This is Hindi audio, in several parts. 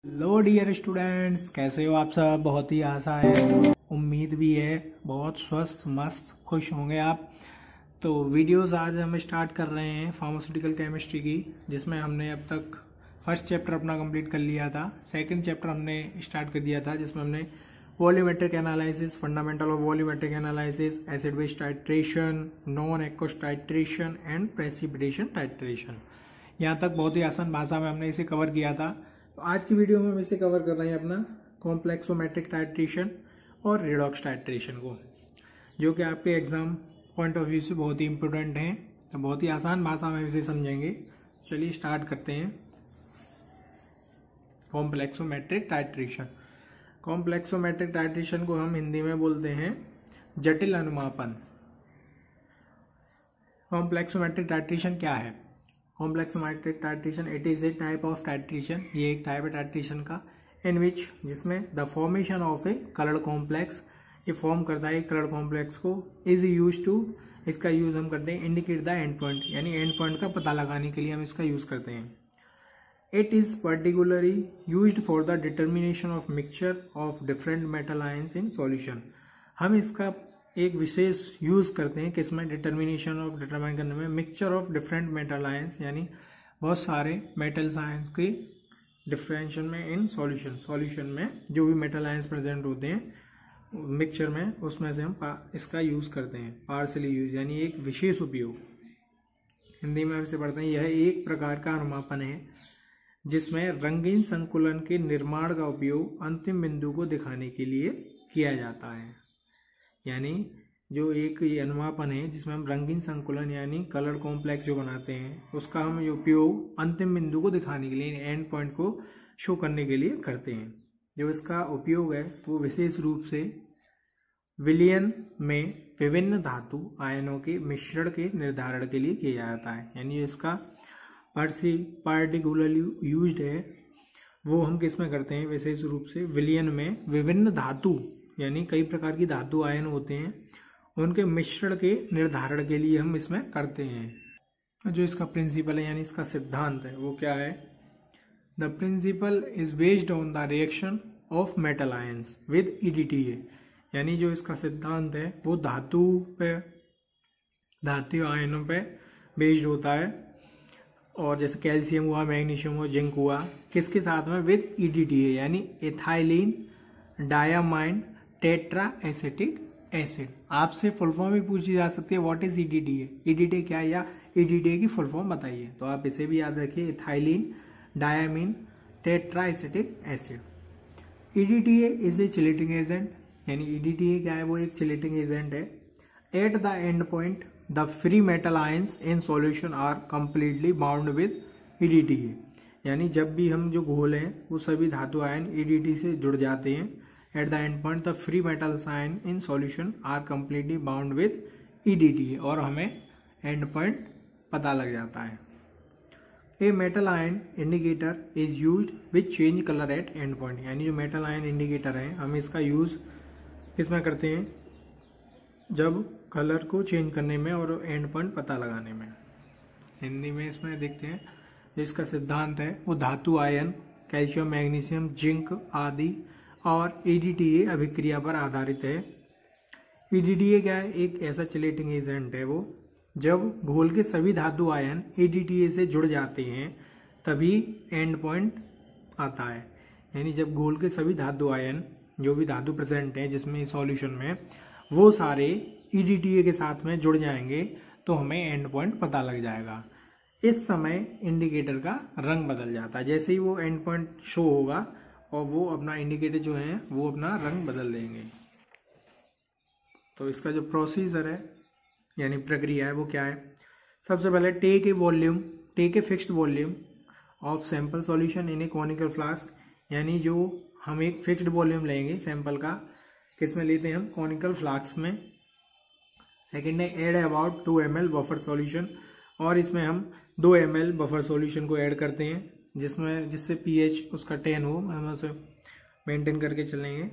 हेलो डियर स्टूडेंट्स, कैसे हो आप सब। बहुत ही आशा है, उम्मीद भी है बहुत स्वस्थ मस्त खुश होंगे आप। तो वीडियोस आज हम स्टार्ट कर रहे हैं फार्मास्यूटिकल केमिस्ट्री की, जिसमें हमने अब तक फर्स्ट चैप्टर अपना कंप्लीट कर लिया था। सेकंड चैप्टर हमने स्टार्ट कर दिया था, जिसमें हमने volumetric analysis, fundamental of volumetric analysis, acid base titration, non aqueous titration and precipitation titration, यहाँ तक बहुत ही आसान भाषा में हमने इसे कवर किया था। तो आज की वीडियो में हम इसे कवर कर रहे हैं अपना कॉम्प्लेक्सोमेट्रिक टाइट्रेशन और रिडॉक्स टाइट्रेशन को, जो कि आपके एग्जाम पॉइंट ऑफ व्यू से बहुत ही इंपॉर्टेंट हैं। तो बहुत ही आसान भाषा में इसे समझेंगे। चलिए स्टार्ट करते हैं। Complexometric titration. कॉम्प्लेक्सोमेट्रिक टाइट्रेशन को हम हिंदी में बोलते हैं जटिल अनुमापन। कॉम्प्लेक्सोमेट्रिक टाइट्रेशन क्या है? Complexometric titration, it is a type of titration, ये एक टाइप है टाइट्रेशन का, इन विच जिसमें the formation of A colour complex, ये फॉर्म करता है कलर कॉम्प्लेक्स को, इज यूज टू, इसका यूज हम करते हैं इंडिकेट द एंड पॉइंट, यानी एंड पॉइंट का पता लगाने के लिए हम इसका यूज करते हैं। It is particularly used for the determination of mixture of different metal ions in solution. हम इसका एक विशेष यूज करते हैं किसमें? डिटरमाइन करने में mixture of different metal ions, यानी बहुत सारे मेटल आयंस के डिफरेंशिएशन में इन सॉल्यूशन में जो भी मेटल आयंस प्रेजेंट होते हैं मिक्सचर में, उसमें से हम इसका यूज करते हैं। पार्शियली यूज यानी एक विशेष उपयोग, हिंदी में हम इसे पढ़ते हैं। यह एक प्रकार का अनुमापन है जिसमें रंगीन संकुलन के निर्माण का उपयोग अंतिम बिंदु को दिखाने के लिए किया जाता है। यानी जो एक ये अनुमापन है जिसमें हम रंगीन संकुलन यानी कलर कॉम्प्लेक्स जो बनाते हैं, उसका हम उपयोग अंतिम बिंदु को दिखाने के लिए, एंड पॉइंट को शो करने के लिए करते हैं। जो इसका उपयोग है वो विशेष रूप से विलयन में विभिन्न धातु आयनों के मिश्रण के निर्धारण के लिए किया जाता है। यानी इसका पार्टिकुलरली यूज्ड है वो हम किस में करते हैं? विशेष रूप से विलयन में विभिन्न धातु, यानी कई प्रकार की धातु आयन होते हैं, उनके मिश्रण के निर्धारण के लिए हम इसमें करते हैं। जो इसका प्रिंसिपल है यानी इसका सिद्धांत है वो क्या है? The principle is based on the reaction of metal ions with EDTA। यानी जो इसका सिद्धांत है वो धातु आयनों पे बेस्ड होता है, और जैसे कैल्शियम हुआ, मैग्नीशियम हुआ, जिंक हुआ, किसके साथ में? विद EDTA, यानी ethylene diamine tetra acetic acid. आपसे फुल फॉर्म भी पूछी जा सकती है, व्हाट इज EDTA? EDTA क्या है, या EDTA की फुल फॉर्म बताइए। तो आप इसे भी याद रखिए, ethylene diamine tetra acetic acid. EDTA is a chelating agent, यानी EDTA क्या है? वो एक चिलेटिंग एजेंट है। At the end point the free metal ions in solution are completely bound with EDTA। यानी जब भी हम जो घोल हैं वो सभी धातु आयन EDTA से जुड़ जाते हैं। At the end point, the free metals ion in solution are completely bound with EDTA, और हमें end point पता लग जाता है। A metal ion indicator is used which change color at end point। यानी जो metal ion indicator है हम इसका यूज किसमें करते हैं? जब कलर को चेंज करने में और एंड पॉइंट पता लगाने में। हिंदी में इसमें देखते हैं जो इसका सिद्धांत है वो धातु आयन कैल्शियम, मैग्नीशियम, जिंक आदि और EDTA अभिक्रिया पर आधारित है। EDTA क्या है? एक ऐसा चिलेटिंग एजेंट है वो, जब घोल के सभी धातु आयन EDTA से जुड़ जाते हैं तभी एंड पॉइंट आता है। यानी जब घोल के सभी धातु आयन, जो भी धातु प्रेजेंट है जिसमें सॉल्यूशन में, वो सारे EDTA के साथ में जुड़ जाएंगे तो हमें एंड पॉइंट पता लग जाएगा। इस समय इंडिकेटर का रंग बदल जाता है। जैसे ही वो एंड पॉइंट शो होगा और वो अपना इंडिकेटर जो है वो अपना रंग बदल देंगे। तो इसका जो प्रोसीजर है यानी प्रक्रिया है वो क्या है? सबसे पहले take a fixed volume of sample solution in a conical flask. यानी जो हम एक फिक्स्ड वॉल्यूम लेंगे सैंपल का, किस में लेते हैं हम? कॉनिकल फ्लास्क में। सेकेंड है add about 2 ml buffer solution, और इसमें हम 2 ml बफर सॉल्यूशन को ऐड करते हैं जिससे pH उसका 10 हो, हम उसे मेंटेन करके चलेंगे।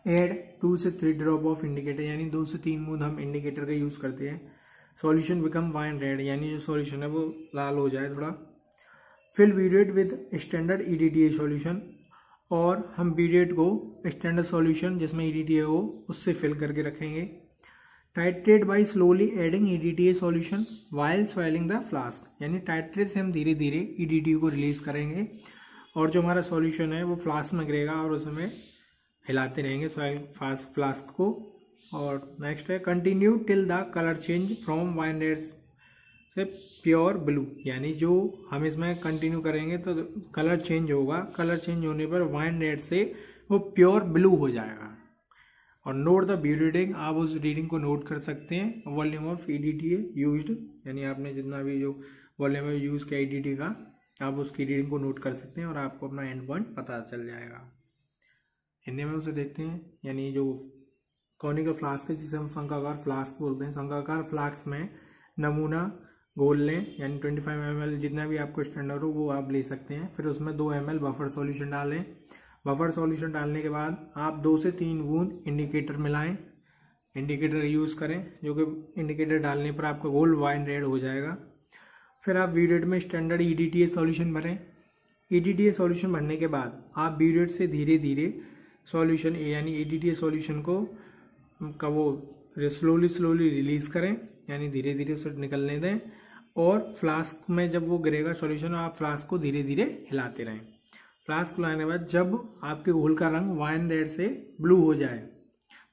एड 2 से 3 ड्रॉप ऑफ इंडिकेटर, यानी 2 से 3 बूंद हम इंडिकेटर का यूज करते हैं। सॉल्यूशन बिकम वाइन रेड, यानी जो सॉल्यूशन है वो लाल हो जाए थोड़ा। Fill burette with standard EDTA solution, और हम ब्यूरेट को स्टैंडर्ड सॉल्यूशन जिसमें EDTA हो उससे फिल करके रखेंगे। Titrate by slowly adding EDTA solution while swirling the flask, यानी टाइट्रेट से हम धीरे धीरे EDTA को रिलीज करेंगे और जो हमारा सॉल्यूशन है वो फ्लास्क में गिरेगा और उसमें हिलाते रहेंगे फ्लास्क को। और नेक्स्ट है continue till the colour change from wine red से प्योर ब्लू, यानी जो हम इसमें कंटिन्यू करेंगे तो कलर चेंज होगा, कलर चेंज होने पर वाइन रेड से वो प्योर ब्लू हो जाएगा। और नोट द ब्यू रीडिंग, आप उस रीडिंग को नोट कर सकते हैं। वॉल्यूम ऑफ EDTA यूज्ड, यानी आपने जितना भी जो वॉल्यूम में यूज किया EDTA का, आप उसकी रीडिंग को नोट कर सकते हैं और आपको अपना एंड पॉइंट पता चल जाएगा। हिंदी में उसे देखते हैं, यानी जो कॉनिकल फ्लास्क है जिसे हम शंक्वाकार फ्लास्क बोलते हैं, शंक्वाकार फ्लास्क में नमूना घोल लें, यानी 25 ml जितना भी आपको स्टैंडर्ड हो वो आप ले सकते हैं। फिर उसमें 2 ml बफर सॉल्यूशन डालें। बफर सॉल्यूशन डालने के बाद आप 2 से 3 बूंद इंडिकेटर मिलाएं, इंडिकेटर यूज करें, जो कि इंडिकेटर डालने पर आपका घोल वाइन रेड हो जाएगा। फिर आप ब्यूरेट में स्टैंडर्ड EDTA सॉल्यूशन भरें। EDTA सॉल्यूशन भरने के बाद आप ब्यूरेट से धीरे धीरे सॉल्यूशन यानी EDTA सॉल्यूशन को वो स्लोली रिलीज करें, यानी धीरे धीरे उसे निकलने दें। और फ्लास्क में जब वो गिरेगा सॉल्यूशन, आप फ्लास्क को धीरे धीरे हिलाते रहें। फ्लास्क हिलाने के बाद जब आपके घोल का रंग वाइन रेड से ब्लू हो जाए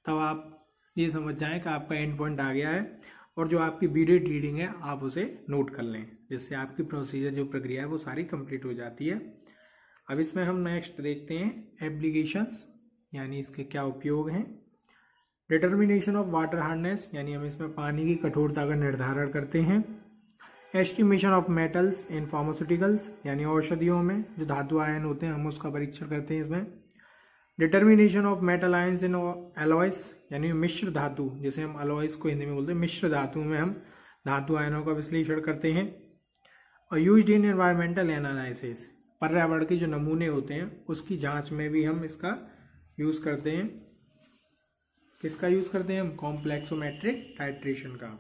तब आप ये समझ जाएं कि आपका एंड पॉइंट आ गया है, और जो आपकी ब्यूरेट रीडिंग है आप उसे नोट कर लें, जिससे आपकी प्रोसीजर जो प्रक्रिया है वो सारी कंप्लीट हो जाती है। अब इसमें हम नेक्स्ट देखते हैं एप्लीकेशंस, यानी इसके क्या उपयोग हैं। डिटर्मिनेशन ऑफ वाटर हार्डनेस, यानी हम इसमें पानी की कठोरता का निर्धारण करते हैं। Estimation of metals in pharmaceuticals, यानी औषधियों में जो धातु आयन होते हैं हम उसका परीक्षण करते हैं इसमें। Determination of metal ions in Alois, यानी मिश्र धातु, जैसे हम एलॉयस को हिंदी में बोलते हैं, मिश्र धातु में हम धातु आयनों का विश्लेषण करते हैं। और यूज्ड इन एनवायरमेंटल एनालिसिस, पर्यावरण के जो नमूने होते हैं उसकी जांच में भी हम इसका यूज करते हैं। किसका यूज करते हैं हम? कॉम्प्लेक्सोमेट्रिक टाइट्रेशन का।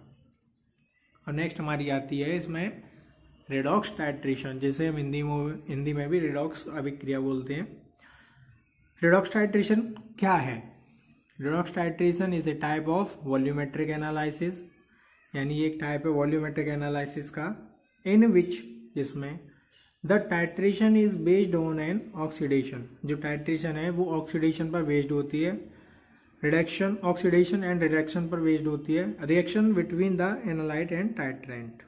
और नेक्स्ट हमारी आती है इसमें रेडॉक्स टाइट्रेशन, जिसे हम हिंदी में भी रेडॉक्स अभिक्रिया बोलते हैं। रेडॉक्स टाइट्रेशन क्या है? Redox titration is a type of volumetric analysis, यानी एक टाइप है वॉल्यूमेट्रिक एनालिसिस का, इन विच जिसमें the titration is based on an oxidation, जो टाइट्रेशन है वो ऑक्सीडेशन पर बेस्ड होती है। रिडक्शन, ऑक्सीडेशन एंड रिडक्शन पर बेस्ड होती है। Reaction between the analyte and titrant.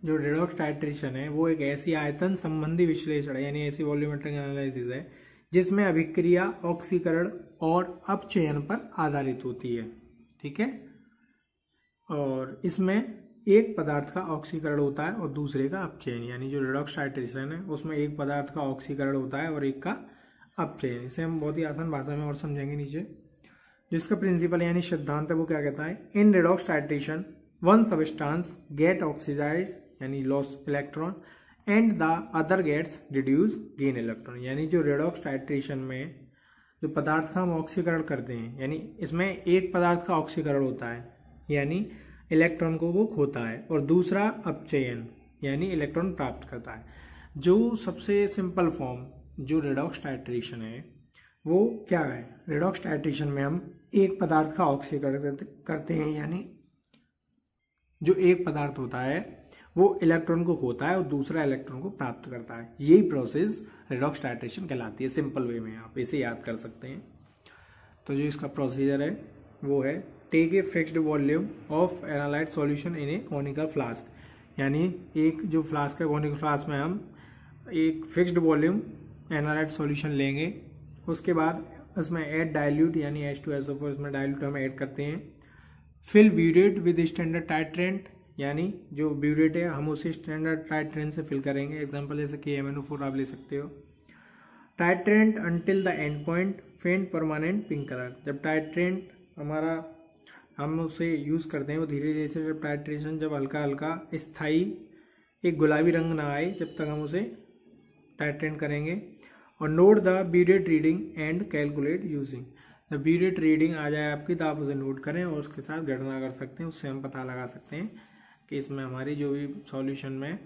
जो रेडॉक्स टाइट्रेशन है वो एक ऐसी आयतन संबंधी विश्लेषण है, यानी ऐसी वॉल्यूमेट्रिक एनालिसिस है जिसमें अभिक्रिया ऑक्सीकरण और अपचयन पर आधारित होती है। ठीक है, और इसमें एक पदार्थ का ऑक्सीकरण होता है और दूसरे का अपचयन, यानी जो रेडॉक्स टाइट्रेशन है उसमें एक पदार्थ का ऑक्सीकरण होता है और एक का अपचयन। इसे हम बहुत ही आसान भाषा में और समझेंगे नीचे। जिसका प्रिंसिपल यानी सिद्धांत है वो क्या कहता है? In redox titration one substance get oxidise, यानी loss electron, and the other gets reduce gain electron, यानी जो रेडॉक्स टाइट्रेशन में जो पदार्थ का हम ऑक्सीकरण करते हैं, यानी इसमें एक पदार्थ का ऑक्सीकरण होता है यानी इलेक्ट्रॉन को वो खोता है, और दूसरा अपचयन यानी इलेक्ट्रॉन प्राप्त करता है। जो सबसे सिंपल फॉर्म जो रेडॉक्स टाइट्रेशन है वो क्या है? रेडॉक्स टाइट्रेशन में हम एक पदार्थ का ऑक्सीकरण करते हैं, यानी जो एक पदार्थ होता है वो इलेक्ट्रॉन को खोता है और दूसरा इलेक्ट्रॉन को प्राप्त करता है। यही प्रोसेस रेडॉक्स टाइट्रेशन कहलाती है। सिंपल वे में आप इसे याद कर सकते हैं। तो जो इसका प्रोसीजर है वो है take a fixed volume of analyte solution in a conical flask, यानी एक जो फ्लास्क है कॉनिकल फ्लास्क में हम एक फिक्स्ड वॉल्यूम एनालाइट सॉल्यूशन लेंगे। उसके बाद उसमें ऐड डाइल्यूट यानी H2SO4 इसमें डाइल्यूट हम ऐड करते हैं। Fill burette with standard titrant, यानी जो ब्यूरेट है हम उसे स्टैंडर्ड टाइट्रेंट से फिल करेंगे। एग्जांपल जैसे KMnO4 आप ले सकते हो। Titrant until the end point faint permanent pink colour, जब टाइट्रेंट हमारा हम उसे यूज करते हैं वो धीरे धीरे से जब टाइट्रेशन जब हल्का हल्का स्थायी एक गुलाबी रंग ना आए जब तक हम उसे टाइट्रेंट करेंगे। और note the burette reading and calculate using, जब ब्यूरेट रीडिंग आ जाए आपकी तो आप उसे नोट करें और उसके साथ गणना कर सकते हैं। उससे हम पता लगा सकते हैं कि इसमें हमारी जो भी सॉल्यूशन में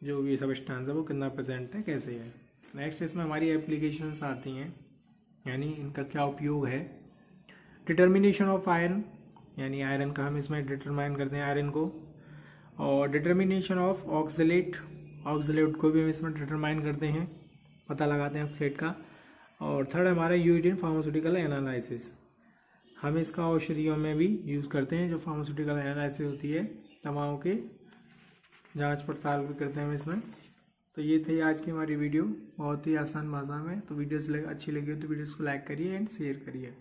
जो भी सब्सटेंस है वो कितना प्रेजेंट है, कैसे है। नेक्स्ट इसमें हमारी एप्लीकेशंस आती हैं, यानी इनका क्या उपयोग है। डिटर्मिनेशन ऑफ आयरन, यानी आयरन का हम इसमें डिटरमाइन करते हैं आयरन को। और डिटर्मिनेशन ऑफ ऑक्सलेट, ऑक्सलेट को भी हम इसमें डिटरमाइन करते हैं, पता लगाते हैं ऑक्सलेट का। और थर्ड हमारा यूज इन फार्मास्यूटिकल एनालिसिस, हम इसका औषधियों में भी यूज़ करते हैं। जो फार्मास्यूटिकल एनालिसिस होती है, दवाओं के जांच पड़ताल भी करते हैं हम इसमें। तो ये थी आज की हमारी वीडियो, बहुत ही आसान भाषा में। तो वीडियोस अच्छी लगी हो तो वीडियोस को लाइक करिए एंड शेयर करिए।